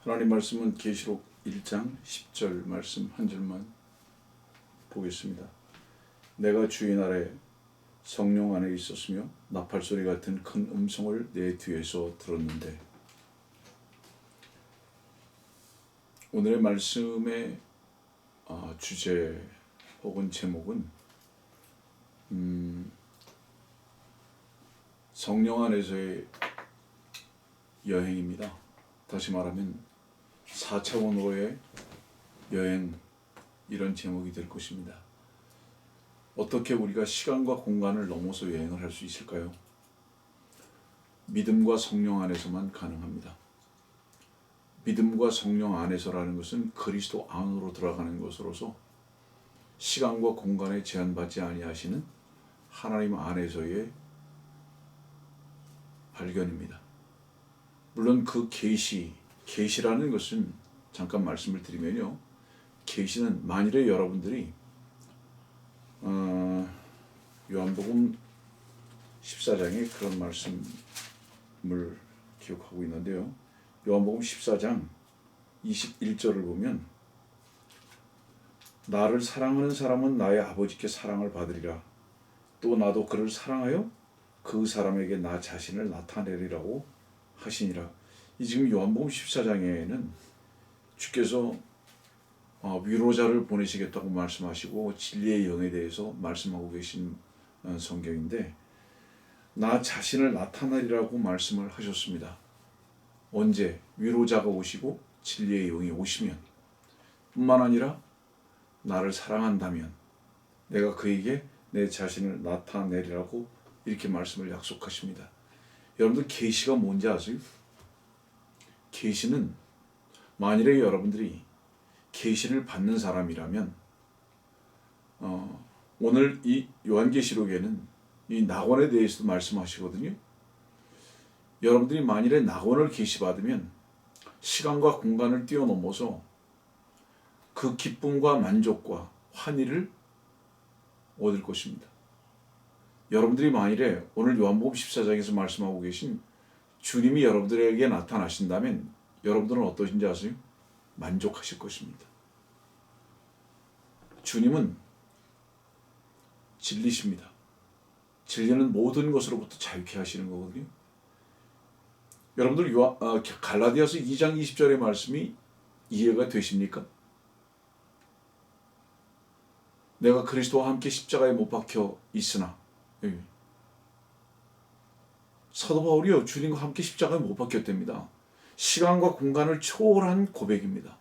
하나님 말씀은 계시록 1장 10절 말씀 한 절만 보겠습니다. 내가 주의 날에 성령 안에 있었으며 나팔소리 같은 큰 음성을 내 뒤에서 들었는데. 오늘의 말씀의 주제 혹은 제목은 성령 안에서의 여행입니다. 다시 말하면 4차원으로의 여행, 이런 제목이 될 것입니다. 어떻게 우리가 시간과 공간을 넘어서 여행을 할 수 있을까요? 믿음과 성령 안에서만 가능합니다. 믿음과 성령 안에서라는 것은 그리스도 안으로 들어가는 것으로서 시간과 공간에 제한받지 아니하시는 하나님 안에서의 발견입니다. 물론 그 계시라는 것은 잠깐 말씀을 드리면요, 계시는 만일에 여러분들이 요한복음 14장에 그런 말씀을 기억하고 있는데요, 요한복음 14장 21절을 보면 나를 사랑하는 사람은 나의 아버지께 사랑을 받으리라. 또 나도 그를 사랑하여 그 사람에게 나 자신을 나타내리라고 하시니라. 이 지금 요한복음 14장에는 주께서 위로자를 보내시겠다고 말씀하시고 진리의 영에 대해서 말씀하고 계신 성경인데, 나 자신을 나타내리라고 말씀을 하셨습니다. 언제? 위로자가 오시고 진리의 영이 오시면, 뿐만 아니라 나를 사랑한다면 내가 그에게 내 자신을 나타내리라고 이렇게 말씀을 약속하십니다. 여러분들 계시가 뭔지 아세요? 계시는, 만일에 여러분들이 계시를 받는 사람이라면 오늘 이 요한계시록에는 이 낙원에 대해서도 말씀하시거든요. 여러분들이 만일에 낙원을 계시받으면 시간과 공간을 뛰어넘어서 그 기쁨과 만족과 환희를 얻을 것입니다. 여러분들이 만일에 오늘 요한복음 14장에서 말씀하고 계신 주님이 여러분들에게 나타나신다면 여러분들은 어떠신지 아세요? 만족하실 것입니다. 주님은 진리십니다. 진리는 모든 것으로부터 자유케 하시는 거거든요. 여러분들 갈라디아서 2장 20절의 말씀이 이해가 되십니까? 내가 그리스도와 함께 십자가에 못 박혀 있으나, 사도 바울이요, 주님과 함께 십자가에 못 박혔답니다. 시간과 공간을 초월한 고백입니다.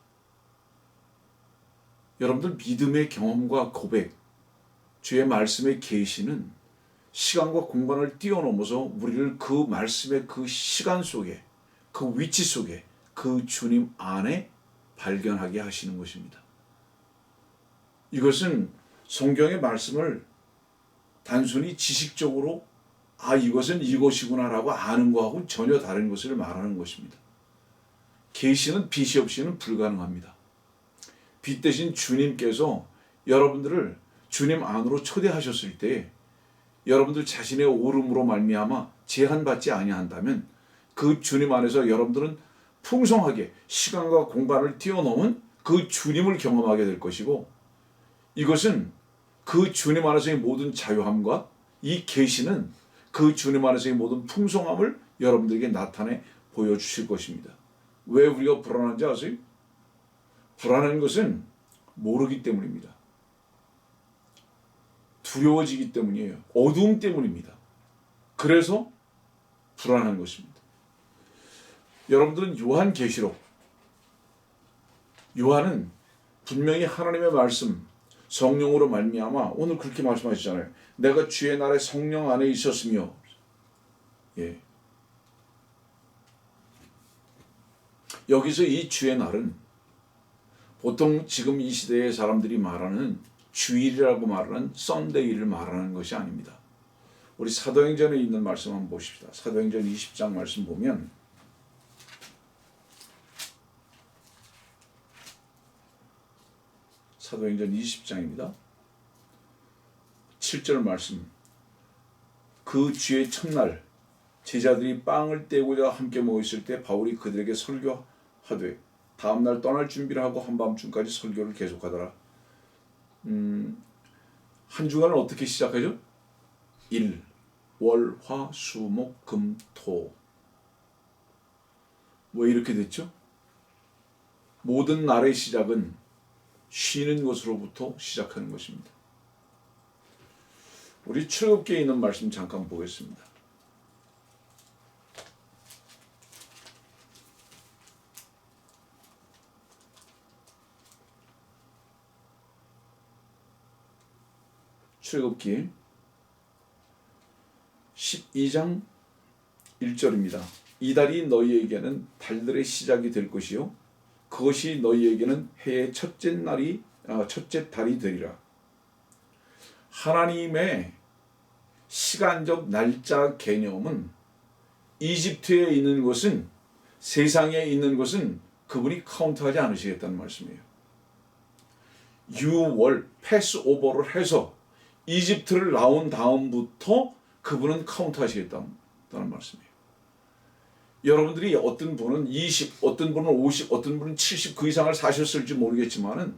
여러분들 믿음의 경험과 고백, 주의 말씀의 계시는 시간과 공간을 뛰어넘어서 우리를 그 말씀의 그 시간 속에, 그 위치 속에, 그 주님 안에 발견하게 하시는 것입니다. 이것은 성경의 말씀을 단순히 지식적으로 이것은 이것이구나라고 아는 것하고는 전혀 다른 것을 말하는 것입니다. 계시는 빛이 없이는 불가능합니다. 빛 대신 주님께서 여러분들을 주님 안으로 초대하셨을 때 여러분들 자신의 오름으로 말미암아 제한받지 아니한다면 그 주님 안에서 여러분들은 풍성하게 시간과 공간을 뛰어넘은 그 주님을 경험하게 될 것이고, 이것은 그 주님 안에서의 모든 자유함과 이 계시는 그 주님 안에서의 모든 풍성함을 여러분들에게 나타내 보여주실 것입니다. 왜 우리가 불안한지 아세요? 불안한 것은 모르기 때문입니다. 두려워지기 때문이에요. 어두움 때문입니다. 그래서 불안한 것입니다. 여러분들은 요한계시록, 요한은 분명히 하나님의 말씀, 성령으로 말미암아 오늘 그렇게 말씀하시잖아요. 내가 주의 날에 성령 안에 있었으며, 여기서 이 주의 날은 보통 지금 이 시대의 사람들이 말하는 주일이라고 말하는 썬데이를 말하는 것이 아닙니다. 우리 사도행전에 있는 말씀 한번 보십시다. 사도행전 20장 말씀 보면 사도행전 20장입니다. 7절 말씀. 그 주의 첫날 제자들이 빵을 떼고자 함께 모였을 때 바울이 그들에게 설교하되 다음날 떠날 준비를 하고 한밤중까지 설교를 계속하더라. 한 주간을 어떻게 시작하죠? 일, 월, 화, 수, 목, 금, 토. 왜 이렇게 됐죠? 모든 날의 시작은 쉬는 것으로부터 시작하는 것입니다. 우리 출애굽기에 있는 말씀 잠깐 보겠습니다. 출애굽기 12장 1절입니다. 이 달이 너희에게는 달들의 시작이 될 것이요 그것이 너희에게는 해의 첫째 달이 되리라. 하나님의 시간적 날짜 개념은 이집트에 있는 것은 세상에 있는 것은 그분이 카운트하지 않으시겠다는 말씀이에요. 6월 패스오버를 해서 이집트를 나온 다음부터 그분은 카운트하시겠다는 말씀이에요. 여러분들이 어떤 분은 20, 어떤 분은 50, 어떤 분은 70 그 이상을 사셨을지 모르겠지만은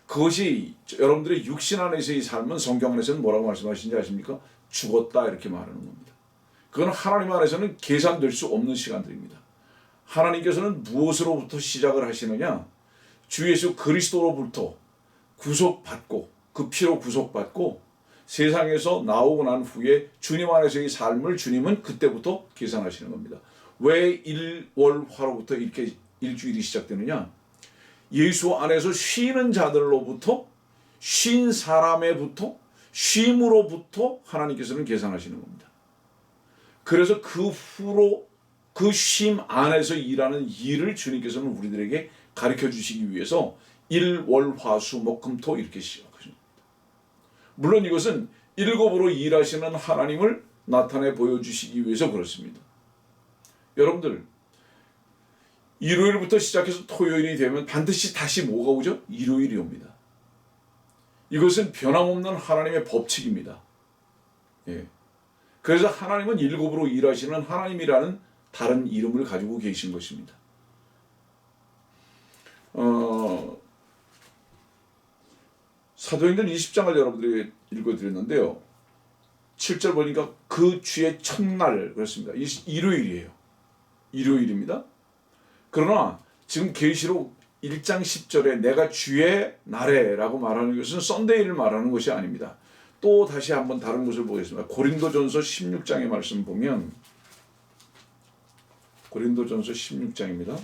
그것이 여러분들의 육신 안에서의 삶은 성경 안에서는 뭐라고 말씀하시는지 아십니까? 죽었다 이렇게 말하는 겁니다. 그건 하나님 안에서는 계산될 수 없는 시간들입니다. 하나님께서는 무엇으로부터 시작을 하시느냐? 주 예수 그리스도로부터 구속받고 그 피로 구속받고 세상에서 나오고 난 후에 주님 안에서의 삶을 주님은 그때부터 계산하시는 겁니다. 왜 1월화로부터 이렇게 일주일이 시작되느냐? 예수 안에서 쉬는 자들로부터 쉰 사람에부터 쉼으로부터 하나님께서는 계산하시는 겁니다. 그래서 그 후로 그 쉼 안에서 일하는 일을 주님께서는 우리들에게 가르쳐 주시기 위해서 일월화수목금토 이렇게 시작하십니다. 물론 이것은 일곱으로 일하시는 하나님을 나타내 보여주시기 위해서 그렇습니다. 여러분들 일요일부터 시작해서 토요일이 되면 반드시 다시 뭐가 오죠? 일요일이 옵니다. 이것은 변함없는 하나님의 법칙입니다. 예. 그래서 하나님은 일곱으로 일하시는 하나님이라는 다른 이름을 가지고 계신 것입니다. 사도행전 20장을 여러분들이 읽어드렸는데요. 7절 보니까 그 주의 첫날 그렇습니다. 일요일이에요. 일요일입니다. 그러나 지금 계시록 1장 10절에 내가 주의 날에라고 말하는 것은 썬데이를 말하는 것이 아닙니다. 또 다시 한번 다른 것을 보겠습니다. 고린도전서 16장의 말씀 보면 고린도전서 16장입니다.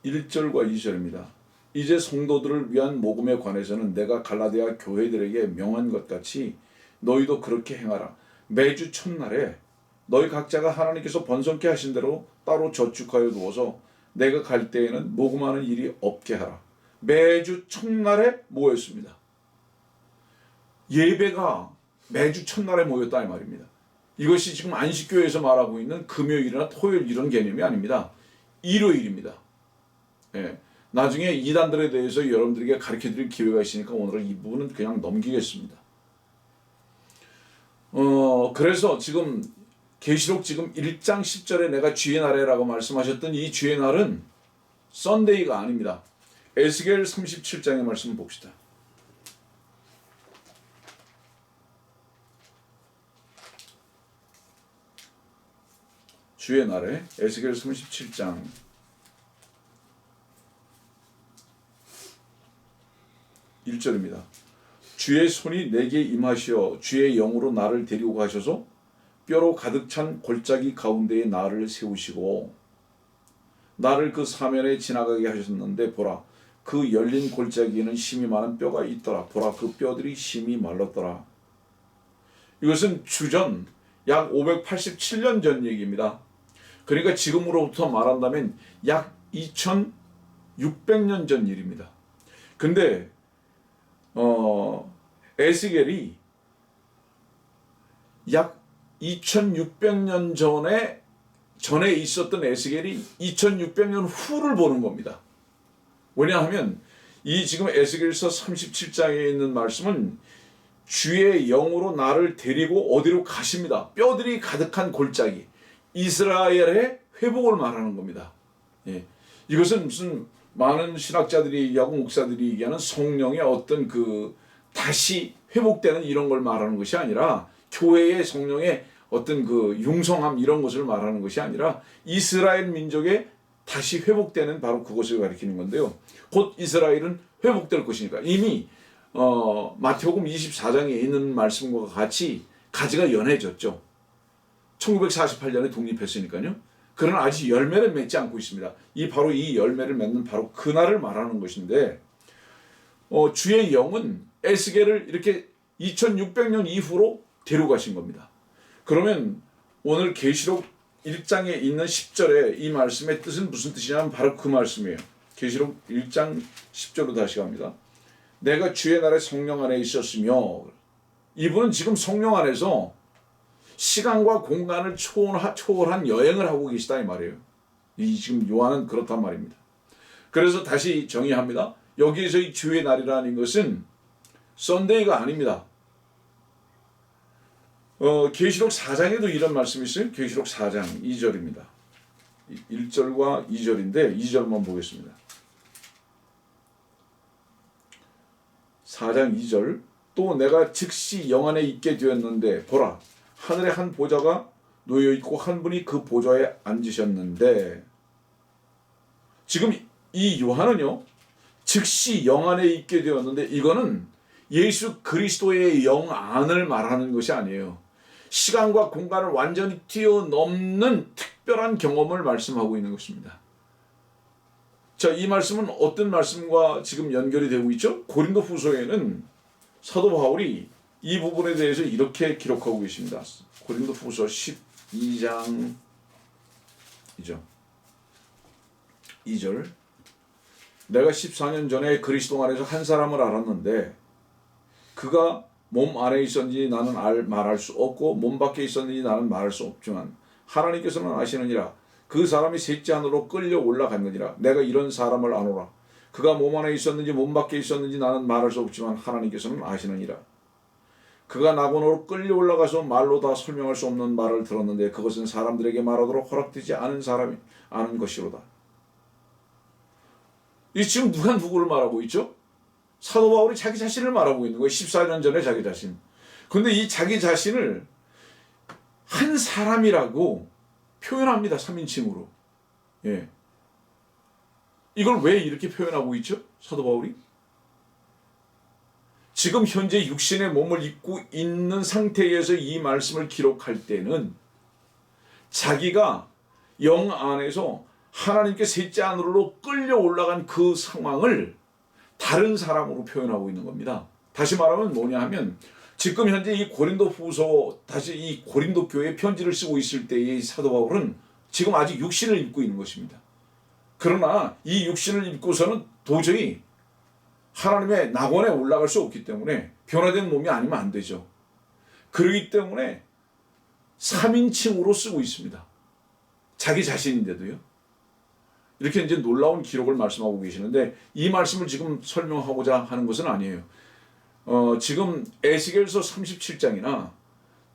1절과 2절입니다. 이제 성도들을 위한 모금에 관해서는 내가 갈라디아 교회들에게 명한 것 같이 너희도 그렇게 행하라. 매주 첫날에 너희 각자가 하나님께서 번성케 하신 대로 따로 저축하여 두어서 내가 갈 때에는 모금하는 일이 없게 하라. 매주 첫날에 모였습니다. 예배가 매주 첫날에 모였다 이 말입니다. 이것이 지금 안식교회에서 말하고 있는 금요일이나 토요일 이런 개념이 아닙니다. 일요일입니다. 예. 나중에 이단들에 대해서 여러분들에게 가르쳐드릴 기회가 있으니까 오늘은 이 부분은 그냥 넘기겠습니다. 그래서 지금 계시록 지금 1장 10절에 내가 주의 날에라고 말씀하셨던 이 주의 날은 썬데이가 아닙니다. 에스겔 37장의 말씀을 봅시다. 주의 날에 에스겔 37장 1절입니다. 주의 손이 내게 임하시어 주의 영으로 나를 데리고 가셔서 뼈로 가득 찬 골짜기 가운데에 나를 세우시고 나를 그 사면에 지나가게 하셨는데 보라 그 열린 골짜기에는 심이 많은 뼈가 있더라. 보라 그 뼈들이 심이 말랐더라. 이것은 주전 약 587년 전 얘기입니다. 그러니까 지금으로부터 말한다면 약 2600년 전 일입니다. 근데 에스겔이 약 2600년 전에 있었던 에스겔이 2600년 후를 보는 겁니다. 왜냐하면 이 지금 에스겔서 37장에 있는 말씀은 주의 영으로 나를 데리고 어디로 가십니다. 뼈들이 가득한 골짜기, 이스라엘의 회복을 말하는 겁니다. 예. 이것은 무슨 많은 신학자들이 얘기하고 목사들이 얘기하는 성령의 어떤 그 다시 회복되는 이런 걸 말하는 것이 아니라, 교회의 성령의 어떤 그 융성함 이런 것을 말하는 것이 아니라 이스라엘 민족의 다시 회복되는 바로 그것을 가리키는 건데요. 곧 이스라엘은 회복될 것이니까 이미 마태복음 24장에 있는 말씀과 같이 가지가 연해졌죠. 1948년에 독립했으니까요. 그러나 아직 열매를 맺지 않고 있습니다. 바로 이 열매를 맺는 바로 그날을 말하는 것인데, 주의 영은 에스겔을 이렇게 2600년 이후로 데려가신 겁니다. 그러면 오늘 계시록 1장에 있는 10절에 이 말씀의 뜻은 무슨 뜻이냐면 바로 그 말씀이에요. 계시록 1장 10절로 다시 갑니다. 내가 주의 날에 성령 안에 있었으며, 이분은 지금 성령 안에서 시간과 공간을 초월한 여행을 하고 계시다 이 말이에요. 지금 요한은 그렇단 말입니다. 그래서 다시 정의합니다. 여기에서 이 주의 날이라는 것은 썬데이가 아닙니다. 계시록 4장에도 이런 말씀이 있어요. 계시록 4장 2절입니다. 1절과 2절인데 2절만 보겠습니다. 4장 2절. 또 내가 즉시 영 안에 있게 되었는데 보라, 하늘에 한 보좌가 놓여 있고 한 분이 그 보좌에 앉으셨는데, 지금 이 요한은요 즉시 영 안에 있게 되었는데, 이거는 예수 그리스도의 영 안을 말하는 것이 아니에요. 시간과 공간을 완전히 뛰어넘는 특별한 경험을 말씀하고 있는 것입니다. 자, 이 말씀은 어떤 말씀과 지금 연결이 되고 있죠? 고린도 후서에는 사도 바울이 이 부분에 대해서 이렇게 기록하고 계십니다. 고린도 후서 12장이죠. 2절. 내가 14년 전에 그리스도 안에서 한 사람을 알았는데 그가 몸 안에 있었는지 나는 말할 수 없고 몸 밖에 있었는지 나는 말할 수 없지만 하나님께서는 아시느니라. 그 사람이 셋째 하늘로 끌려 올라갔느니라. 내가 이런 사람을 아노라. 그가 몸 안에 있었는지 몸 밖에 있었는지 나는 말할 수 없지만 하나님께서는 아시느니라. 그가 낙원으로 끌려 올라가서 말로 다 설명할 수 없는 말을 들었는데 그것은 사람들에게 말하도록 허락되지 않은 사람이 아는 것이로다. 이 지금 누가 누구를 말하고 있죠? 사도 바울이 자기 자신을 말하고 있는 거예요. 14년 전에 자기 자신. 그런데 이 자기 자신을 한 사람이라고 표현합니다. 3인칭으로. 예. 이걸 왜 이렇게 표현하고 있죠? 사도 바울이? 지금 현재 육신의 몸을 입고 있는 상태에서 이 말씀을 기록할 때는 자기가 영 안에서 하나님께 셋째 하늘로 끌려 올라간 그 상황을 다른 사람으로 표현하고 있는 겁니다. 다시 말하면 뭐냐 하면 지금 현재 이 고린도 후서, 다시 이 고린도 교회에 편지를 쓰고 있을 때의 사도 바울은 지금 아직 육신을 입고 있는 것입니다. 그러나 이 육신을 입고서는 도저히 하나님의 낙원에 올라갈 수 없기 때문에 변화된 몸이 아니면 안 되죠. 그렇기 때문에 3인칭으로 쓰고 있습니다. 자기 자신인데도요. 이렇게 이제 놀라운 기록을 말씀하고 계시는데 이 말씀을 지금 설명하고자 하는 것은 아니에요. 지금 에스겔서 37장이나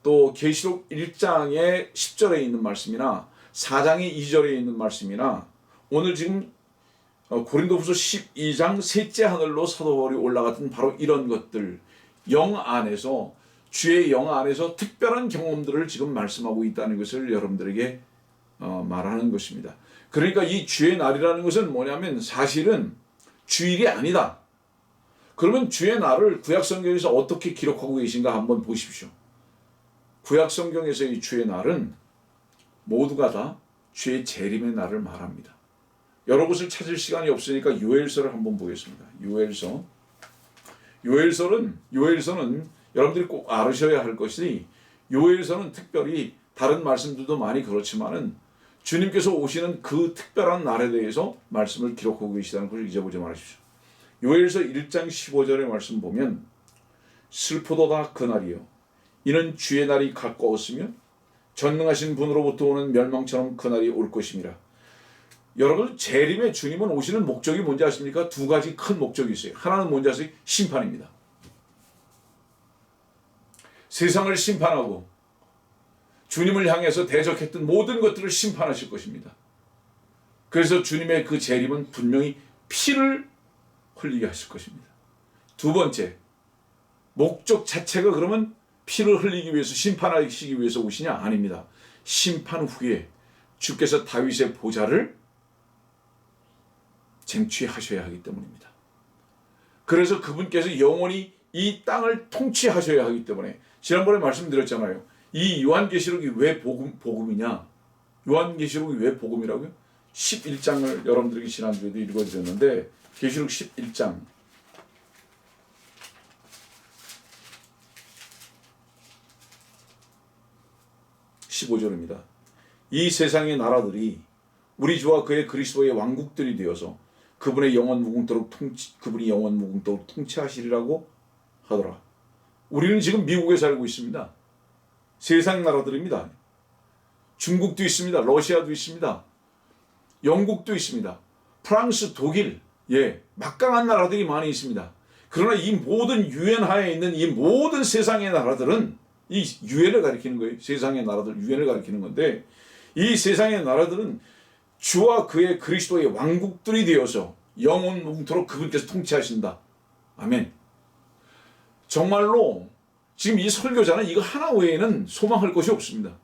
또 계시록 1장의 10절에 있는 말씀이나 4장의 2절에 있는 말씀이나 오늘 지금 고린도후서 12장 셋째 하늘로 사도 바울이 올라갔던 바로 이런 것들, 영 안에서, 주의 영 안에서 특별한 경험들을 지금 말씀하고 있다는 것을 여러분들에게 말하는 것입니다. 그러니까 이 주의 날이라는 것은 뭐냐면 사실은 주일이 아니다. 그러면 주의 날을 구약성경에서 어떻게 기록하고 계신가 한번 보십시오. 구약성경에서의 주의 날은 모두가 다 주의 재림의 날을 말합니다. 여러 곳을 찾을 시간이 없으니까 요엘서를 한번 보겠습니다. 요엘서는 여러분들이 꼭 알으셔야 할 것이, 요엘서는 특별히 다른 말씀들도 많이 그렇지만은 주님께서 오시는 그 특별한 날에 대해서 말씀을 기록하고 계시다는 것을 잊어보지 마십시오. 요엘서 1장 15절의 말씀 보면 슬프도다 그날이요 이는 주의 날이 가까웠으며 전능하신 분으로부터 오는 멸망처럼 그날이 올 것임이라. 여러분, 재림의 주님은 오시는 목적이 뭔지 아십니까? 두 가지 큰 목적이 있어요. 하나는 뭔지 아세요? 심판입니다. 세상을 심판하고 주님을 향해서 대적했던 모든 것들을 심판하실 것입니다. 그래서 주님의 그 재림은 분명히 피를 흘리게 하실 것입니다. 두 번째, 목적 자체가 그러면 피를 흘리기 위해서 심판하시기 위해서 오시냐? 아닙니다. 심판 후에 주께서 다윗의 보좌를 쟁취하셔야 하기 때문입니다. 그래서 그분께서 영원히 이 땅을 통치하셔야 하기 때문에 지난번에 말씀드렸잖아요. 이 요한계시록이 왜 복음이냐? 요한계시록이 왜 복음이라고요? 11장을 여러분들에게 지난주에도 읽어드렸는데 계시록 11장 15절입니다. 이 세상의 나라들이 우리 주와 그의 그리스도의 왕국들이 되어서 그분이 영원 무궁토록 통치하시리라고 하더라. 우리는 지금 미국에 살고 있습니다. 세상 나라들입니다. 중국도 있습니다. 러시아도 있습니다. 영국도 있습니다. 프랑스, 독일, 막강한 나라들이 많이 있습니다. 그러나 이 모든 유엔 하에 있는 이 모든 세상의 나라들은 이 유엔을 가리키는 거예요. 세상의 나라들, 유엔을 가리키는 건데 이 세상의 나라들은 주와 그의 그리스도의 왕국들이 되어서 영원 무궁토록 그분께서 통치하신다. 아멘. 정말로 지금 이 설교자는 이거 하나 외에는 소망할 것이 없습니다.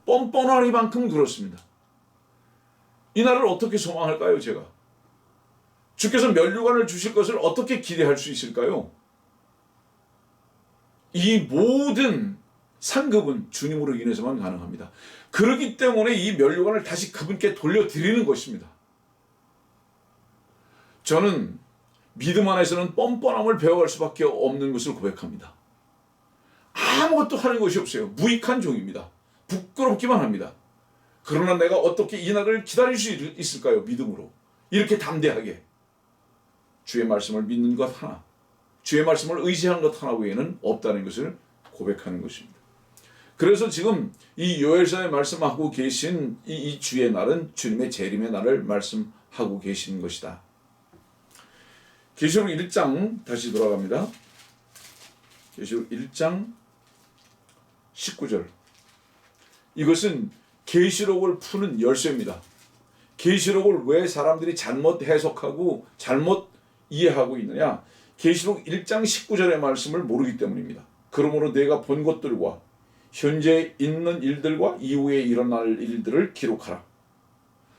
뻔뻔하리만큼 그렇습니다. 이 날을 어떻게 소망할까요, 제가? 주께서 면류관을 주실 것을 어떻게 기대할 수 있을까요? 이 모든 상급은 주님으로 인해서만 가능합니다. 그렇기 때문에 이 면류관을 다시 그분께 돌려드리는 것입니다. 저는 믿음 안에서는 뻔뻔함을 배워갈 수밖에 없는 것을 고백합니다. 아무것도 하는 것이 없어요. 무익한 종입니다. 부끄럽기만 합니다. 그러나 내가 어떻게 이 날을 기다릴 수 있을까요? 믿음으로. 이렇게 담대하게 주의 말씀을 믿는 것 하나, 주의 말씀을 의지하는 것 하나 외에는 없다는 것을 고백하는 것입니다. 그래서 지금 이 요엘서에 말씀하고 계신 이 주의 날은 주님의 재림의 날을 말씀하고 계시는 것이다. 계시록 1장 다시 돌아갑니다. 계시록 1장 19절. 이것은 계시록을 푸는 열쇠입니다. 계시록을 왜 사람들이 잘못 해석하고 잘못 이해하고 있느냐? 계시록 1장 19절의 말씀을 모르기 때문입니다. 그러므로 내가 본 것들과 현재 있는 일들과 이후에 일어날 일들을 기록하라.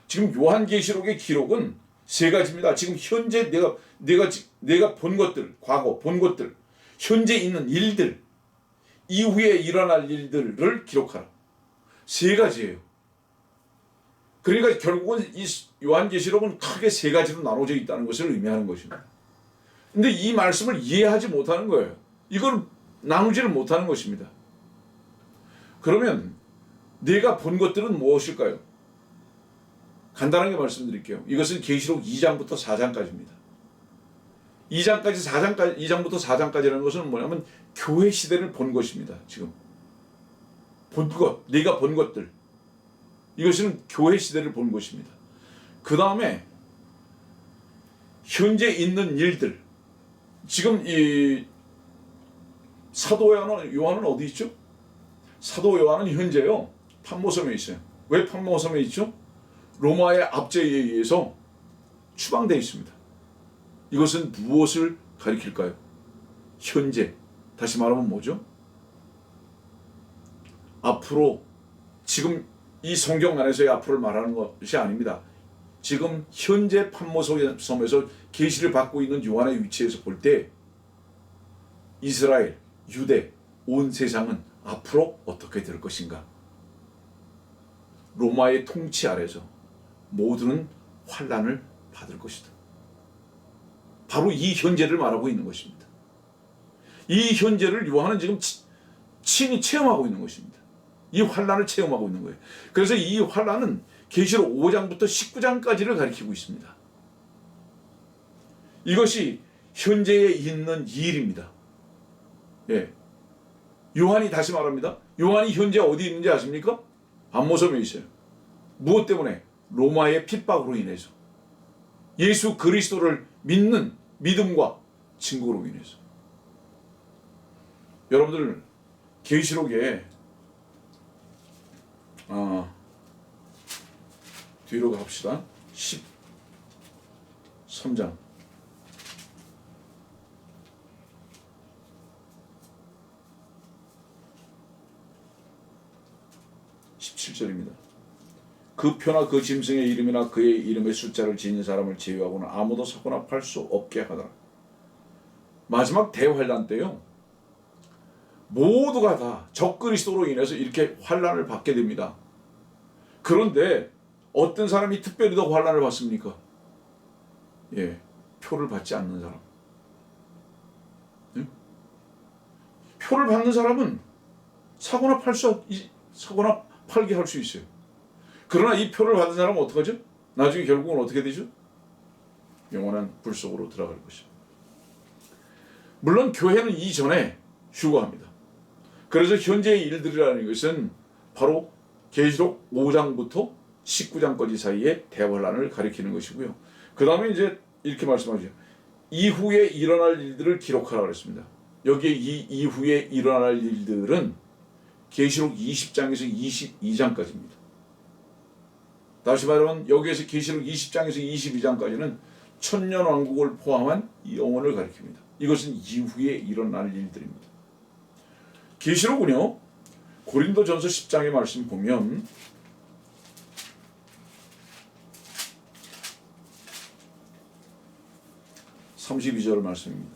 지금 요한계시록의 기록은 세 가지입니다. 지금 현재 내가 본 것들, 과거 본 것들, 현재 있는 일들, 이후에 일어날 일들을 기록하라. 세 가지예요. 그러니까 결국은 이 요한계시록은 크게 세 가지로 나눠져 있다는 것을 의미하는 것입니다. 근데 이 말씀을 이해하지 못하는 거예요. 이걸 나누지를 못하는 것입니다. 그러면 내가 본 것들은 무엇일까요? 간단하게 말씀드릴게요. 이것은 계시록 2장부터 4장까지입니다. 2장부터 4장까지라는 것은 뭐냐면 교회 시대를 본 것입니다. 지금 본 것, 내가 본 것들, 이것은 교회 시대를 본 것입니다. 그 다음에 현재 있는 일들, 지금 이 사도 요한은 어디 있죠? 사도 요한은 현재요 patmos섬에 있어요. 왜 patmos섬에 있죠? 로마의 압제에 의해서 추방되어 있습니다. 이것은 무엇을 가리킬까요? 현재. 다시 말하면 뭐죠? 앞으로, 지금 이 성경 안에서의 앞으로를 말하는 것이 아닙니다. 지금 현재 patmos섬에서 계시를 받고 있는 요한의 위치에서 볼 때 이스라엘, 유대, 온 세상은 앞으로 어떻게 될 것인가? 로마의 통치 아래서 모두는 환난을 받을 것이다. 바로 이 현재를 말하고 있는 것입니다. 이 현재를 요한은 지금 친히 체험하고 있는 것입니다. 이 환난을 체험하고 있는 거예요. 그래서 이 환난은 계시록 5장부터 19장까지를 가리키고 있습니다. 이것이 현재에 있는 일입니다. 요한이 다시 말합니다. 요한이 현재 어디 있는지 아십니까? patmos섬에 있어요. 무엇 때문에? 로마의 핍박으로 인해서. 예수 그리스도를 믿는 믿음과 증거로 인해서. 여러분들 계시록에 뒤로 갑시다. 13장 17절입니다. 그 표나 그 짐승의 이름이나 그의 이름의 숫자를 지닌 사람을 제외하고는 아무도 사거나 팔 수 없게 하더라. 마지막 대환란 때요, 모두가 다 적그리스도로 인해서 이렇게 환란을 받게 됩니다. 그런데 어떤 사람이 특별히 더 환란을 받습니까? 예, 표를 받지 않는 사람. 예? 표를 받는 사람은 사거나 팔게 할 수 있어요. 그러나 이 표를 받은 사람은 어떡하죠? 나중에 결국은 어떻게 되죠? 영원한 불 속으로 들어갈 것이죠. 물론 교회는 이전에 휴거합니다. 그래서 현재의 일들이라는 것은 바로 계시록 5장부터 19장까지 사이에 대환란을 가리키는 것이고요. 그 다음에 이제 이렇게 말씀하죠. 이후에 일어날 일들을 기록하라 그랬습니다. 여기에 이 이후에 일어날 일들은 계시록 20장에서 22장까지입니다. 다시 말하면 여기에서 계시록 20장에서 22장까지는 천년왕국을 포함한 영원을 가리킵니다. 이것은 이후에 일어날 일들입니다. 계시록은요, 고린도전서 10장의 말씀 보면 32절 말씀입니다.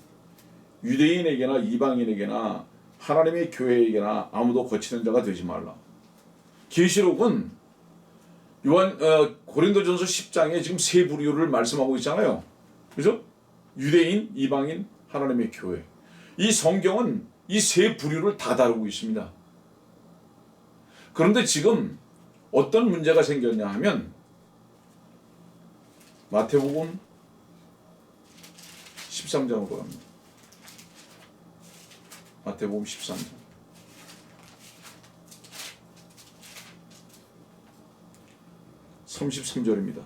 유대인에게나 이방인에게나 하나님의 교회에게나 아무도 거치는 자가 되지 말라. 계시록은 고린도전서 10장에 지금 세 부류를 말씀하고 있잖아요. 그죠? 유대인, 이방인, 하나님의 교회. 이 성경은 이 세 부류를 다 다루고 있습니다. 그런데 지금 어떤 문제가 생겼냐 하면 마태복음 13장으로 갑니다. 마태복음 13장 33절입니다.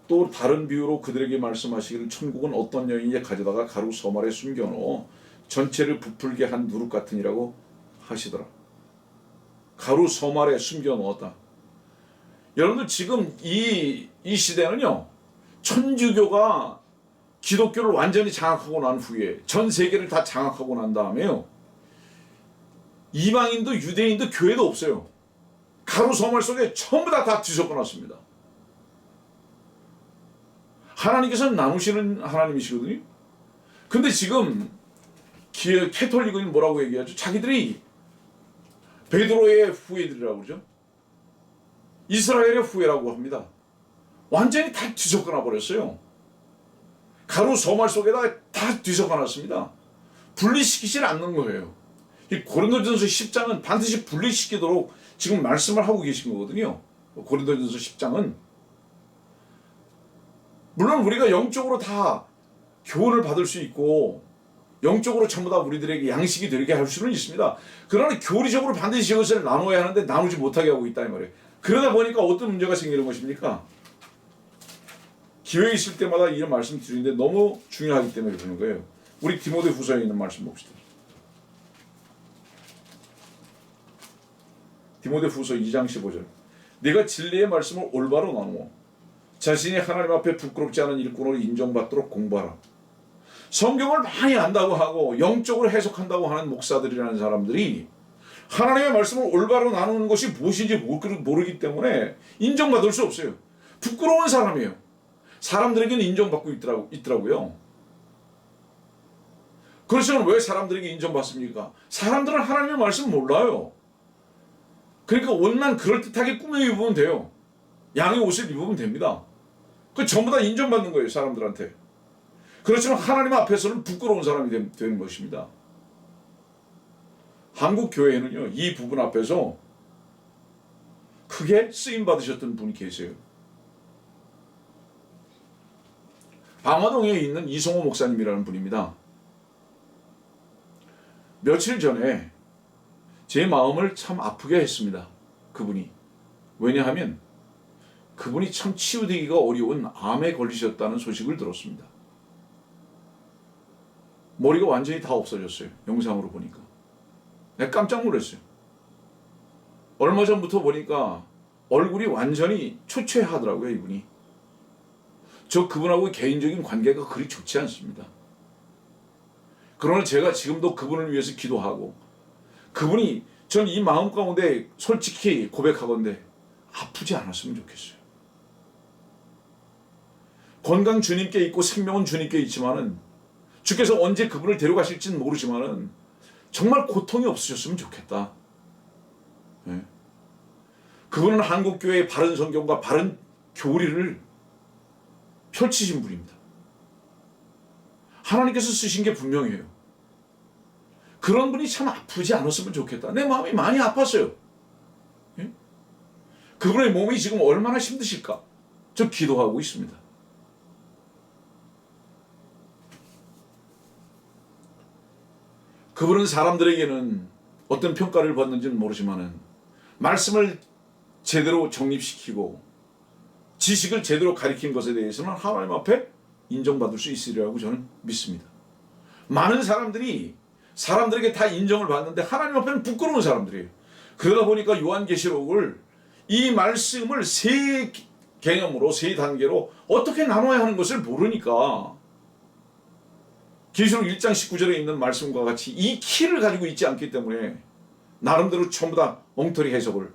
또 다른 비유로 그들에게 말씀하시기를 천국은 어떤 여인이 가져다가 가루 서말에 숨겨놓어 전체를 부풀게 한 누룩 같으니라고 하시더라. 가루 서말에 숨겨놓았다. 여러분들 지금 이 시대는요, 천주교가 기독교를 완전히 장악하고 난 후에 전 세계를 다 장악하고 난 다음에요, 이방인도 유대인도 교회도 없어요. 가루 서말 속에 전부 다 뒤섞어놨습니다. 하나님께서는 나누시는 하나님이시거든요. 근데 지금 캐톨릭은 뭐라고 얘기하죠? 자기들이 베드로의 후예들이라고 그러죠. 이스라엘의 후예라고 합니다. 완전히 다 뒤섞어놔 버렸어요. 가루 서말 속에다 다 뒤섞어놨습니다. 분리시키질 않는 거예요. 이 고린도전서 10장은 반드시 분리시키도록 지금 말씀을 하고 계신 거거든요. 고린도전서 10장은 물론 우리가 영적으로 다 교훈을 받을 수 있고 영적으로 전부 다 우리들에게 양식이 되게 할 수는 있습니다. 그러나 교리적으로 반드시 이것을 나눠야 하는데 나누지 못하게 하고 있다 이 말이에요. 그러다 보니까 어떤 문제가 생기는 것입니까? 기회 있을 때마다 이런 말씀 드리는데 너무 중요하기 때문에 그러는 거예요. 우리 디모데후서에 있는 말씀 봅시다. 디모데후서 2장 15절. 네가 진리의 말씀을 올바로 나누어 자신이 하나님 앞에 부끄럽지 않은 일꾼으로 인정받도록 공부하라. 성경을 많이 안다고 하고 영적으로 해석한다고 하는 목사들이라는 사람들이 하나님의 말씀을 올바로 나누는 것이 무엇인지 모르기 때문에 인정받을 수 없어요. 부끄러운 사람이에요. 사람들에게는 인정받고 있더라고요. 그렇지만 왜 사람들에게 인정받습니까? 사람들은 하나님의 말씀 몰라요. 그러니까 옷만 그럴듯하게 꾸며 입으면 돼요. 양의 옷을 입으면 됩니다. 그 전부 다 인정받는 거예요, 사람들한테. 그렇지만 하나님 앞에서는 부끄러운 사람이 되는 것입니다. 한국 교회에는요, 이 부분 앞에서 크게 쓰임 받으셨던 분이 계세요. 방화동에 있는 이성호 목사님이라는 분입니다. 며칠 전에 제 마음을 참 아프게 했습니다. 그분이. 왜냐하면 그분이 참 치유되기가 어려운 암에 걸리셨다는 소식을 들었습니다. 머리가 완전히 다 없어졌어요. 영상으로 보니까. 내가 깜짝 놀랐어요. 얼마 전부터 보니까 얼굴이 완전히 초췌하더라고요, 이분이. 저 그분하고 개인적인 관계가 그리 좋지 않습니다. 그러나 제가 지금도 그분을 위해서 기도하고, 그분이, 전 이 마음 가운데 솔직히 고백하건대 아프지 않았으면 좋겠어요. 건강 주님께 있고 생명은 주님께 있지만은, 주께서 언제 그분을 데려가실지는 모르지만은 정말 고통이 없으셨으면 좋겠다. 네. 그분은 한국교회의 바른 성경과 바른 교리를 펼치신 분입니다. 하나님께서 쓰신 게 분명해요. 그런 분이 참 아프지 않았으면 좋겠다. 내 마음이 많이 아팠어요. 예? 그분의 몸이 지금 얼마나 힘드실까? 저 기도하고 있습니다. 그분은 사람들에게는 어떤 평가를 받는지는 모르지만은 말씀을 제대로 정립시키고 지식을 제대로 가리킨 것에 대해서는 하나님 앞에 인정받을 수 있으리라고 저는 믿습니다. 많은 사람들이 사람들에게 다 인정을 받는데 하나님 앞에는 부끄러운 사람들이에요. 그러다 보니까 요한계시록을, 이 말씀을 세 개념으로, 세 단계로 어떻게 나눠야 하는 것을 모르니까 계시록 1장 19절에 있는 말씀과 같이 이 키를 가지고 있지 않기 때문에 나름대로 전부 다 엉터리 해석을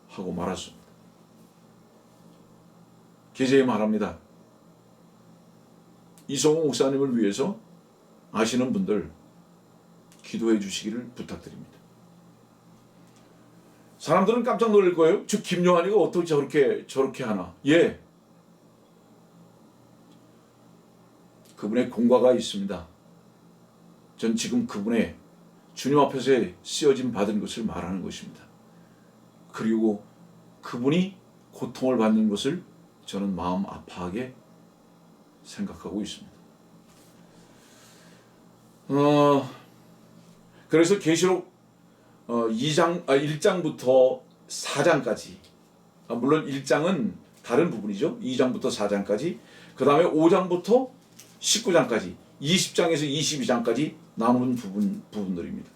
하고 말았습니다. 계제에 말합니다. 이성호 목사님을 위해서 아시는 분들 기도해 주시기를 부탁드립니다. 사람들은 깜짝 놀랄 거예요. 저 김요한이가 어떻게 저렇게 하나. 예. 그분의 공과가 있습니다. 전 지금 그분의 주님 앞에서 쓰여진 받은 것을 말하는 것입니다. 그리고 그분이 고통을 받는 것을 저는 마음 아파하게 생각하고 있습니다. 그래서 계시록 1장부터 4장까지, 물론 1장은 다른 부분이죠. 2장부터 4장까지, 그 다음에 5장부터 19장까지, 20장에서 22장까지 나누는 부분들입니다.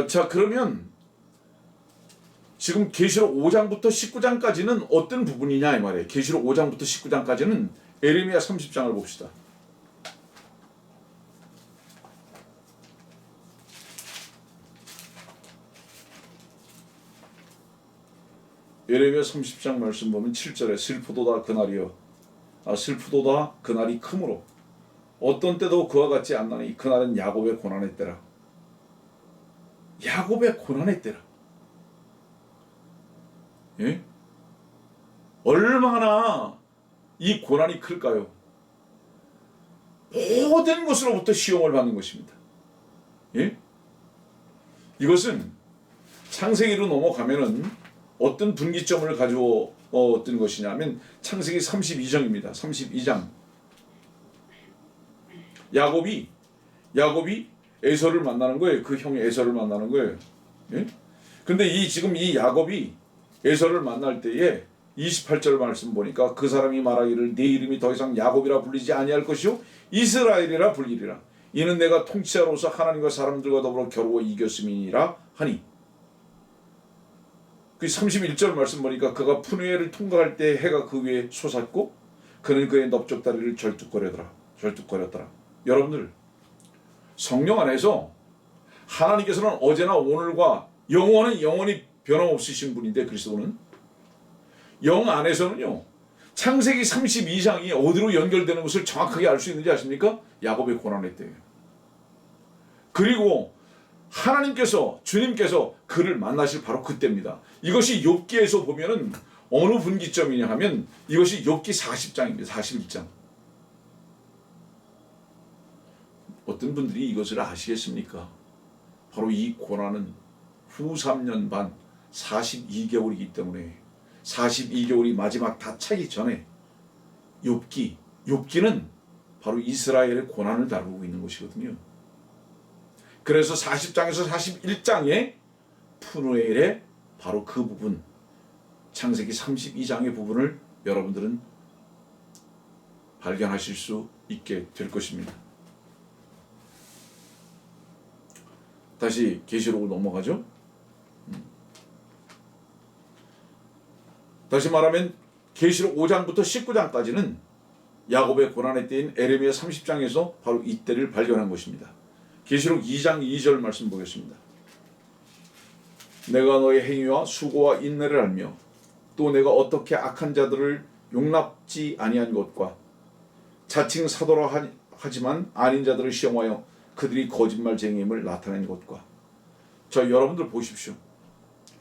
자, 그러면 지금 계시록 5장부터 19장까지는 어떤 부분이냐 이 말이에요. 계시록 5장부터 19장까지는 에레미야 30장을 봅시다. 에레미야 30장 말씀 보면 7절에 슬프도다 그날이여, 슬프도다 그날이 크므로 어떤 때도 그와 같지 않나니 그날은 야곱의 고난의 때라. 야곱의 고난의 때라. 예? 얼마나 이 고난이 클까요? 모든 것으로부터 시험을 받는 것입니다. 예? 이것은 창세기로 넘어가면은 어떤 분기점을 가지고 어떤 것이냐면 창세기 32장입니다. 32장. 야곱이 에서를 만나는 거예요. 그 형이 에서를 만나는 거예요. 예? 근데 지금 이 야곱이 에서를 만날 때에 28절 말씀 보니까 그 사람이 말하기를 내 이름이 더 이상 야곱이라 불리지 아니할 것이요 이스라엘이라 불리리라. 이는 내가 통치자로서 하나님과 사람들과 더불어 겨루어 이겼음이니라 하니. 그 31절 말씀 보니까 그가 푸누엘을 통과할 때 해가 그 위에 솟았고 그는 그의 넓적다리를 절뚝거렸더라. 여러분들, 성령 안에서 하나님께서는 어제나 오늘과 영원히 변함없으신 분인데, 그리스도는 영 안에서는요, 창세기 32장이 어디로 연결되는 것을 정확하게 알 수 있는지 아십니까? 야곱의 고난의 때예요. 그리고 하나님께서, 주님께서 그를 만나실 바로 그때입니다. 이것이 욥기에서 보면은 어느 분기점이냐 하면 이것이 욥기 40장입니다. 41장. 어떤 분들이 이것을 아시겠습니까? 바로 이 고난은 후 3년 반 42개월이기 때문에 42개월이 마지막 다 차기 전에 욥기는 바로 이스라엘의 고난을 다루고 있는 것이거든요. 그래서 40장에서 41장에 푸누엘의 바로 그 부분, 창세기 32장의 부분을 여러분들은 발견하실 수 있게 될 것입니다. 다시 계시록으로 넘어가죠. 다시 말하면 계시록 5장부터 19장까지는 야곱의 고난의 때인 에레미야 30장에서 바로 이때를 발견한 것입니다. 계시록 2장 2절 말씀 보겠습니다. 내가 너의 행위와 수고와 인내를 알며 또 내가 어떻게 악한 자들을 용납지 아니한 것과 자칭 사도라 하지만 아닌 자들을 시험하여 그들이 거짓말쟁이임을 나타낸 것과. 자, 여러분들 보십시오.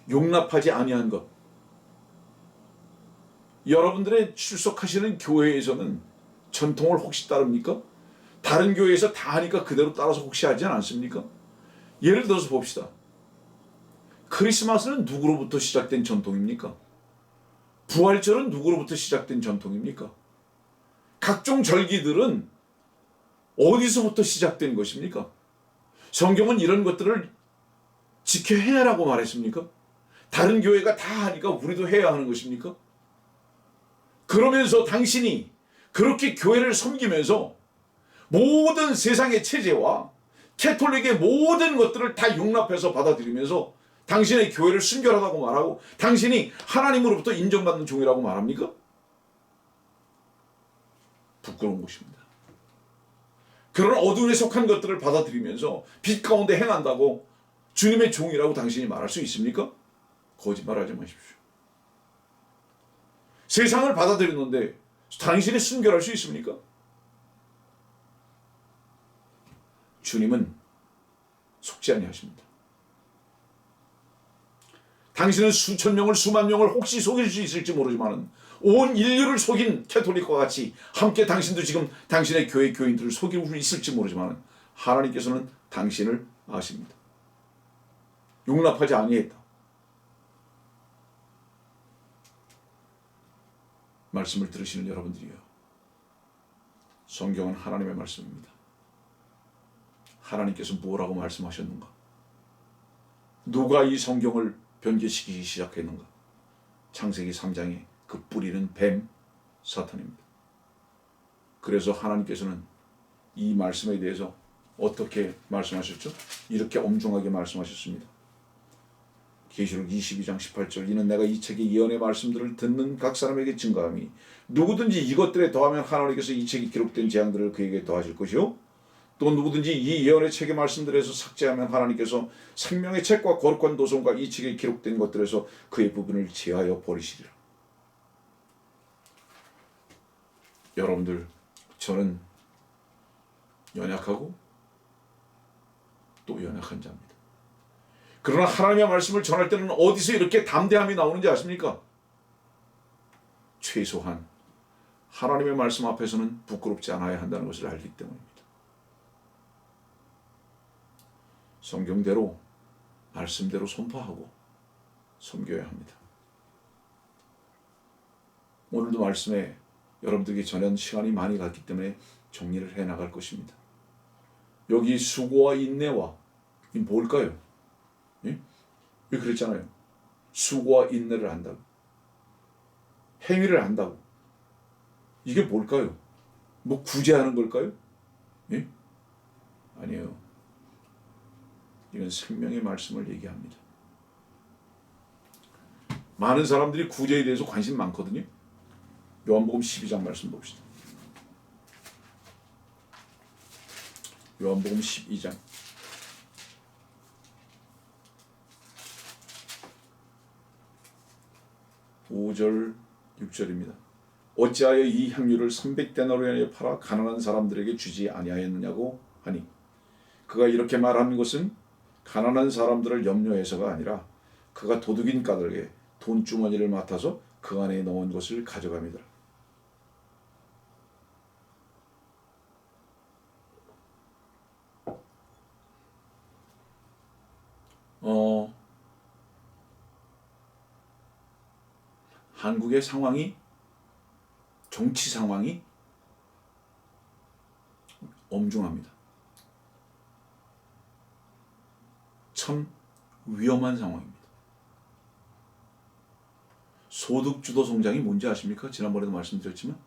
용납하지 아니한 것. 여러분들의 출석하시는 교회에서는 전통을 혹시 따릅니까? 다른 교회에서 다 하니까 그대로 따라서 혹시 하지 않습니까? 예를 들어서 봅시다. 크리스마스는 누구로부터 시작된 전통입니까? 부활절은 누구로부터 시작된 전통입니까? 각종 절기들은 어디서부터 시작된 것입니까? 성경은 이런 것들을 지켜 해야라고 말했습니까? 다른 교회가 다 하니까 우리도 해야 하는 것입니까? 그러면서 당신이 그렇게 교회를 섬기면서 모든 세상의 체제와 캐톨릭의 모든 것들을 다 용납해서 받아들이면서 당신의 교회를 순결하다고 말하고 당신이 하나님으로부터 인정받는 종이라고 말합니까? 부끄러운 것입니다. 그런 어둠에 속한 것들을 받아들이면서 빛 가운데 행한다고 주님의 종이라고 당신이 말할 수 있습니까? 거짓말하지 마십시오. 세상을 받아들였는데 당신이 순결할 수 있습니까? 주님은 속지 아니하십니다. 당신은 수천 명을 수만 명을 혹시 속일 수 있을지 모르지만 온 인류를 속인 캐톨릭과 같이 함께 당신도 지금 당신의 교회 교인들을 속이고 있을지 모르지만 하나님께서는 당신을 아십니다. 용납하지 아니했다. 말씀을 들으시는 여러분들이요. 성경은 하나님의 말씀입니다. 하나님께서 뭐라고 말씀하셨는가? 누가 이 성경을 변개시키기 시작했는가? 창세기 3장에 그 뿌리는 뱀, 사탄입니다. 그래서 하나님께서는 이 말씀에 대해서 어떻게 말씀하셨죠? 이렇게 엄중하게 말씀하셨습니다. 계시록 22장 18절 이는 내가 이 책의 예언의 말씀들을 듣는 각 사람에게 증거함이 누구든지 이것들에 더하면 하나님께서 이 책에 기록된 재앙들을 그에게 더하실 것이요 또 누구든지 이 예언의 책의 말씀들에서 삭제하면 하나님께서 생명의 책과 거룩한 도성과 이 책에 기록된 것들에서 그의 부분을 제하여 버리시리라. 여러분들, 저는 연약하고 또 연약한 자입니다. 그러나 하나님의 말씀을 전할 때는 어디서 이렇게 담대함이 나오는지 아십니까? 최소한 하나님의 말씀 앞에서는 부끄럽지 않아야 한다는 것을 알기 때문입니다. 성경대로 말씀대로 선포하고 섬겨야 합니다. 오늘도 말씀에 여러분들에게 전한 시간이 많이 갔기 때문에 정리를 해나갈 것입니다. 여기 수고와 인내와 이 뭘까요? 예? 왜 그랬잖아요. 수고와 인내를 한다고. 행위를 한다고. 이게 뭘까요? 뭐 구제하는 걸까요? 예? 아니에요. 이건 생명의 말씀을 얘기합니다. 많은 사람들이 구제에 대해서 관심 많거든요. 요한복음 12장 말씀 봅시다. 요한복음 12장 5절 6절입니다. 어찌하여 이 향유를 300데나리온에 팔아 가난한 사람들에게 주지 아니하였느냐고 하니 그가 이렇게 말하는 것은 가난한 사람들을 염려해서가 아니라 그가 도둑인 까닭에 돈주머니를 맡아서 그 안에 넣은 것을 가져갑니다. 한국의 상황이 정치 상황이 엄중합니다. 참 위험한 상황입니다. 소득주도 성장이 뭔지 아십니까? 지난번에도 말씀드렸지만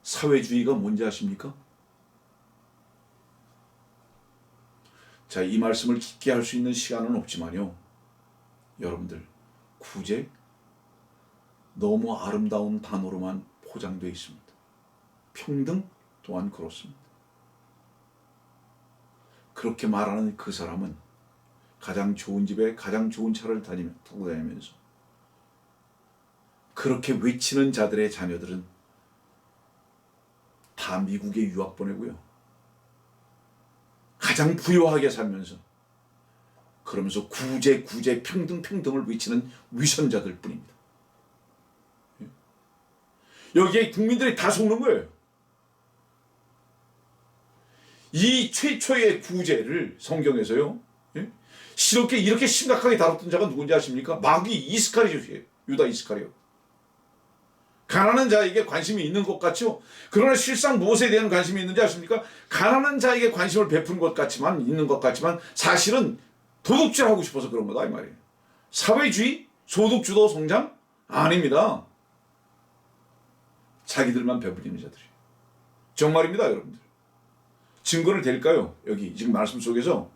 사회주의가 뭔지 아십니까? 자, 이 말씀을 깊게 할 수 있는 시간은 없지만요. 여러분들, 구제 너무 아름다운 단어로만 포장되어 있습니다. 평등 또한 그렇습니다. 그렇게 말하는 그 사람은 가장 좋은 집에 가장 좋은 차를 타고 다니면서 그렇게 외치는 자들의 자녀들은 다 미국에 유학 보내고요. 가장 부유하게 살면서 그러면서 구제 평등을 외치는 위선자들 뿐입니다. 여기에 국민들이 다 속는 거예요. 이 최초의 구제를 성경에서요, 이렇게 심각하게 다뤘던 자가 누군지 아십니까? 마귀 이스카리ot이에요. 유다 이스카리ot. 가난한 자에게 관심이 있는 것 같죠? 그러나 실상 무엇에 대한 관심이 있는지 아십니까? 가난한 자에게 관심을 베푸는 것 같지만, 있는 것 같지만, 사실은 도둑질 하고 싶어서 그런 거다, 이 말이에요. 사회주의? 소득주도 성장? 아닙니다. 자기들만 배부리는 자들이에요. 정말입니다, 여러분들. 증거를 댈까요? 여기 지금 말씀 속에서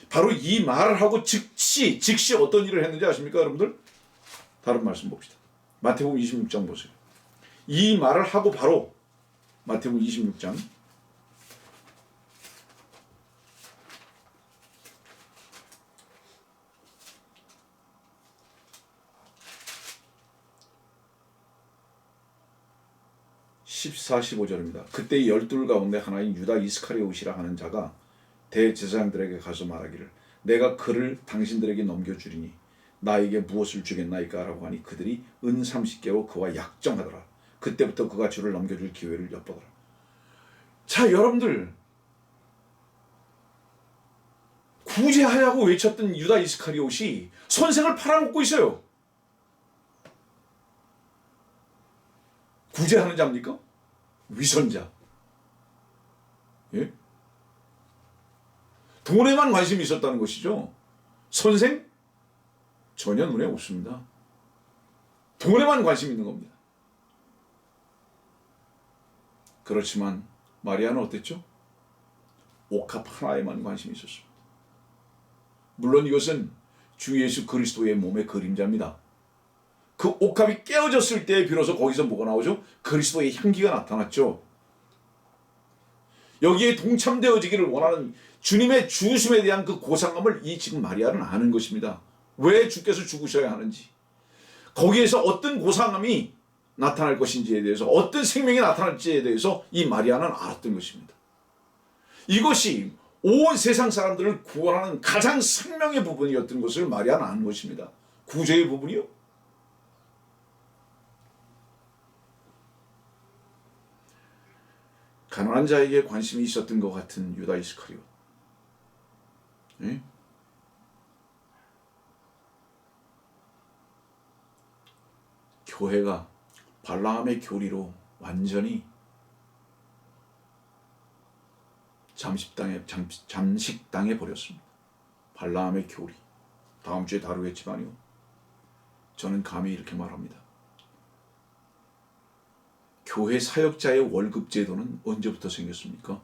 바로 이 말을 하고 즉시 어떤 일을 했는지 아십니까, 여러분들? 다른 말씀 봅시다. 마태복음 26장 보세요. 이 말을 하고 바로 마태복음 26장 14, 15절입니다. 그때 12 가운데 하나인 유다 이스카리옷이라 하는 자가 대제사장들에게 가서 말하기를 내가 그를 당신들에게 넘겨주리니 나에게 무엇을 주겠나이까? 라고 하니 그들이 은 30개로 그와 약정하더라. 그때부터 그가 주를 넘겨줄 기회를 엿보더라. 자, 여러분들, 구제하라고 외쳤던 유다 이스카리옷이 선생을 팔아먹고 있어요. 구제하는 자입니까? 위선자. 예? 돈에만 관심이 있었다는 것이죠. 선생? 전혀 눈에 없습니다. 돈에만 관심이 있는 겁니다. 그렇지만 마리아는 어땠죠? 옥합 하나에만 관심이 있었습니다. 물론 이것은 주 예수 그리스도의 몸의 그림자입니다. 그 옥합이 깨어졌을 때 비로소 거기서 뭐가 나오죠? 그리스도의 향기가 나타났죠. 여기에 동참되어지기를 원하는 주님의 죽으심에 대한 그 고상함을 이 지금 마리아는 아는 것입니다. 왜 주께서 죽으셔야 하는지, 거기에서 어떤 고상함이 나타날 것인지에 대해서, 어떤 생명이 나타날지에 대해서 이 마리아는 알았던 것입니다. 이것이 온 세상 사람들을 구원하는 가장 생명의 부분이었던 것을 마리아는 아는 것입니다. 구제의 부분이요? 가난한 자에게 관심이 있었던 것 같은 유다 이스카리옷. 예? 교회가 발람의 교리로 완전히 잠식당해 버렸습니다. 발람의 교리. 다음 주에 다루겠지만요. 저는 감히 이렇게 말합니다. 교회 사역자의 월급 제도는 언제부터 생겼습니까?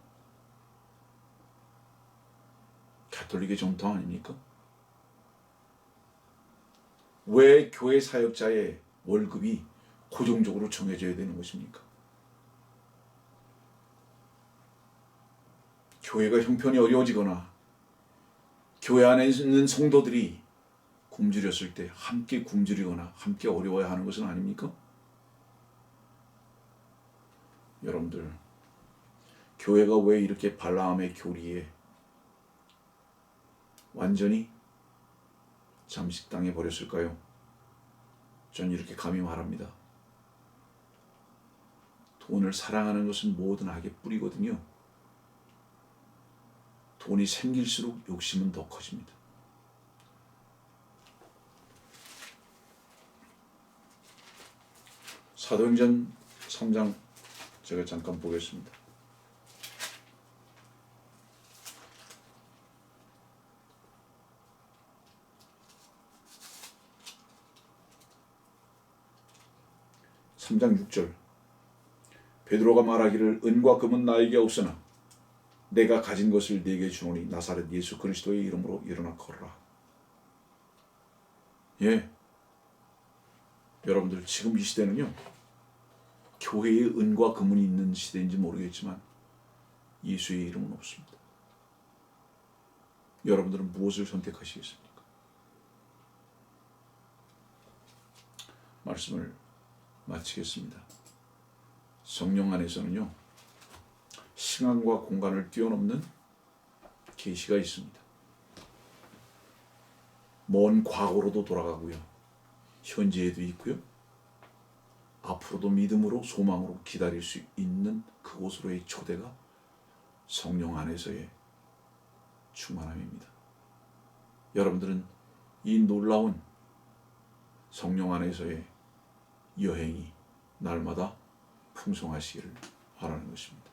가톨릭의 전통 아닙니까? 왜 교회 사역자의 월급이 고정적으로 정해져야 되는 것입니까? 교회가 형편이 어려워지거나 교회 안에 있는 성도들이 굶주렸을 때 함께 굶주리거나 함께 어려워야 하는 것은 아닙니까? 여러분들, 교회가 왜 이렇게 발람의 교리에 완전히 잠식당해 버렸을까요? 전 이렇게 감히 말합니다. 돈을 사랑하는 것은 모든 악의 뿌리거든요. 돈이 생길수록 욕심은 더 커집니다. 사도행전 3장 제가 잠깐 보겠습니다. (3장 6절) 베드로가 말하기를 은과 금은 나에게 없으나 내가 가진 것을 네게 주노니 나사렛 예수 그리스도의 이름으로 일어나 걸어라. 예, 여러분들 지금 이 시대는요, 교회의 은과 금은이 있는 시대인지 모르겠지만 예수의 이름은 없습니다. 여러분들은 무엇을 선택하시겠습니까? 말씀을 마치겠습니다. 성령 안에서는요, 시간과 공간을 뛰어넘는 계시가 있습니다. 먼 과거로도 돌아가고요, 현재에도 있고요, 앞으로도 믿음으로 소망으로 기다릴 수 있는 그곳으로의 초대가 성령 안에서의 충만함입니다. 여러분들은 이 놀라운 성령 안에서의 여행이 날마다 풍성하시기를 바라는 것입니다.